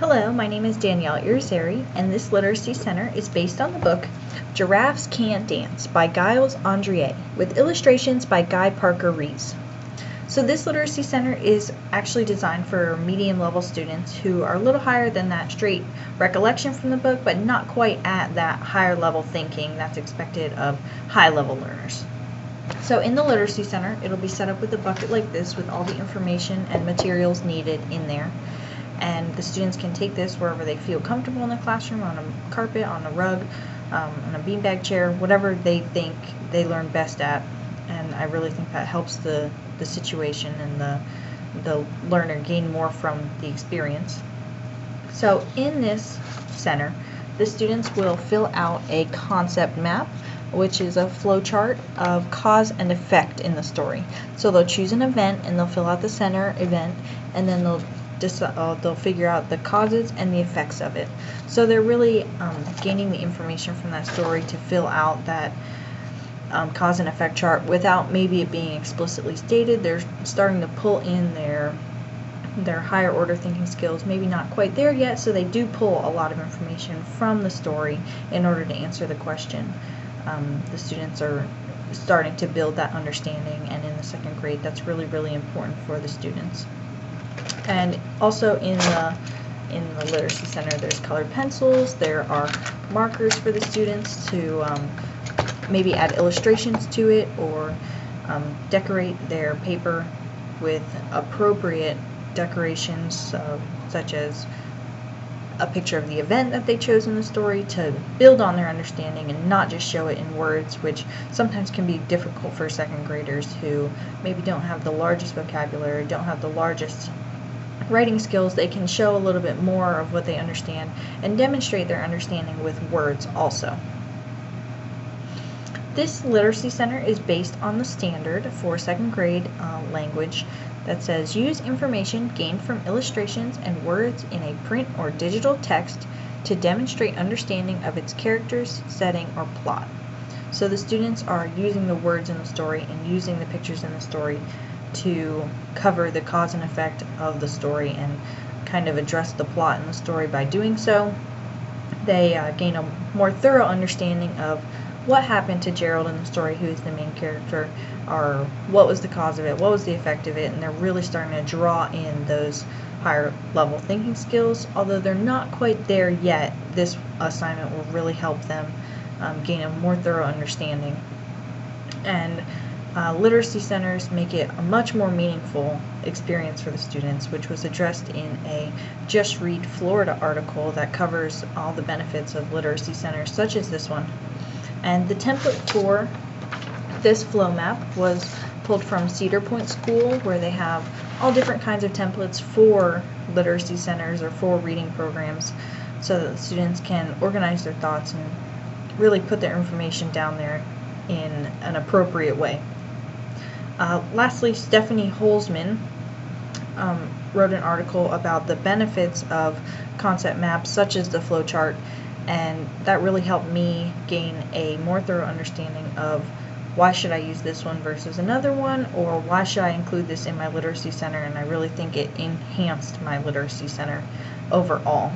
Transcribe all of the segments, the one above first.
Hello, my name is Danielle Irizarry, and this Literacy Center is based on the book Giraffes Can't Dance by Giles, Andreae, with illustrations by Parker-Rees. So this Literacy Center is actually designed for medium-level students who are a little higher than that straight recollection from the book, but not quite at that higher level thinking that's expected of high-level learners. So in the Literacy Center, it'll be set up with a bucket like this with all the information and materials needed in there. And the students can take this wherever they feel comfortable in the classroom, on a carpet, on a rug, on a beanbag chair, whatever they think they learn best at. And I really think that helps the situation and the learner gain more from the experience. So in this center, the students will fill out a concept map, which is a flowchart of cause and effect in the story. So they'll choose an event and they'll fill out the center event, and then they'll figure out the causes and the effects of it. So they're really gaining the information from that story to fill out that cause and effect chart without maybe it being explicitly stated. They're starting to pull in their higher order thinking skills, maybe not quite there yet, so they do pull a lot of information from the story in order to answer the question. The students are starting to build that understanding, and in the second grade that's really, really important for the students. And also in the Literacy Center, there's colored pencils, there are markers for the students to maybe add illustrations to it, or decorate their paper with appropriate decorations, such as a picture of the event that they chose in the story, to build on their understanding and not just show it in words, which sometimes can be difficult for second graders who maybe don't have the largest vocabulary, don't have the largest writing skills. They can show a little bit more of what they understand and demonstrate their understanding with words also. This Literacy Center is based on the standard for second grade language that says, use information gained from illustrations and words in a print or digital text to demonstrate understanding of its characters, setting, or plot. So the students are using the words in the story and using the pictures in the story to cover the cause and effect of the story and kind of address the plot in the story. By doing so, they gain a more thorough understanding of what happened to Gerald in the story, who is the main character, or what was the cause of it, what was the effect of it, and they're really starting to draw in those higher level thinking skills. Although they're not quite there yet, this assignment will really help them gain a more thorough understanding. And literacy centers make it a much more meaningful experience for the students, which was addressed in a Just Read Florida article that covers all the benefits of literacy centers such as this one. And the template for this flow map was pulled from Cedar Point School, where they have all different kinds of templates for literacy centers or for reading programs, so that the students can organize their thoughts and really put their information down there in an appropriate way. Lastly, Stephanie Holzman wrote an article about the benefits of concept maps such as the flowchart, and that really helped me gain a more thorough understanding of why should I use this one versus another one, or why should I include this in my literacy center, and I really think it enhanced my literacy center overall.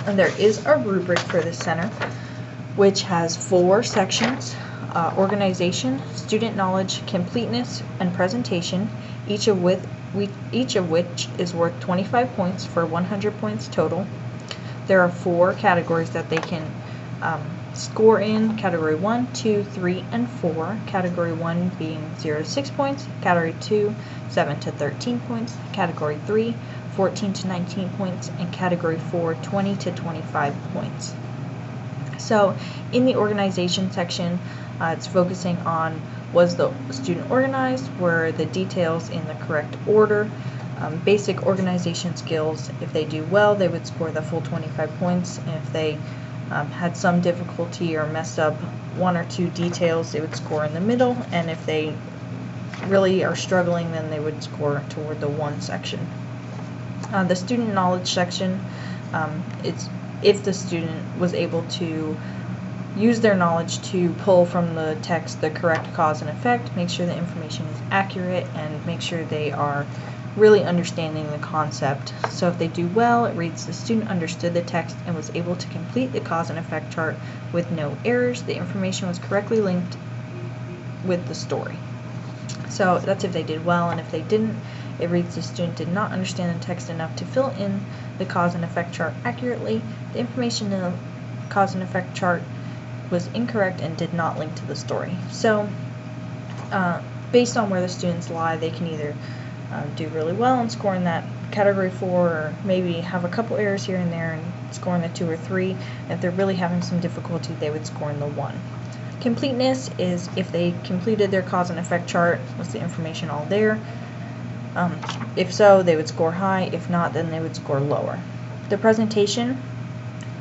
And there is a rubric for this center, which has 4 sections: organization, student knowledge, completeness, and presentation, each of which is worth 25 points for 100 points total. There are 4 categories that they can score in: category 1, 2, 3, and 4. Category 1 being 0 to 6 points, category 2, 7 to 13 points, category 3, 14 to 19 points, and category 4, 20 to 25 points. So in the organization section, it's focusing on, was the student organized, were the details in the correct order, basic organization skills. If they do well, they would score the full 25 points. And if they had some difficulty or messed up 1 or 2 details, they would score in the middle. And if they really are struggling, then they would score toward the 1 section. The student knowledge section, it's if the student was able to use their knowledge to pull from the text the correct cause and effect, make sure the information is accurate, and make sure they are really understanding the concept. So if they do well, it reads the student understood the text and was able to complete the cause and effect chart with no errors. The information was correctly linked with the story. So that's if they did well, and if they didn't, it reads the student did not understand the text enough to fill in the cause and effect chart accurately. The information in the cause and effect chart was incorrect and did not link to the story. So based on where the students lie, they can either do really well and score in that category 4, or maybe have a couple errors here and there and score in the 2 or 3. And if they're really having some difficulty, they would score in the 1. Completeness is if they completed their cause and effect chart, was the information all there? If so, they would score high. If not, then they would score lower. The presentation,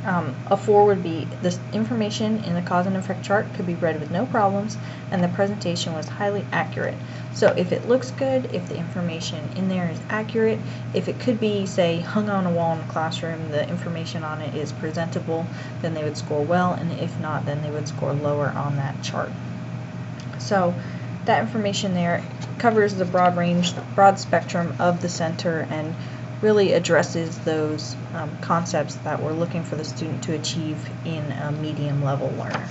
a 4 would be the information in the cause and effect chart could be read with no problems, and the presentation was highly accurate. So if it looks good, if the information in there is accurate, if it could be, say, hung on a wall in the classroom, the information on it is presentable, then they would score well, and if not, then they would score lower on that chart. So that information there covers the broad spectrum of the center and really addresses those concepts that we're looking for the student to achieve in a medium level learner.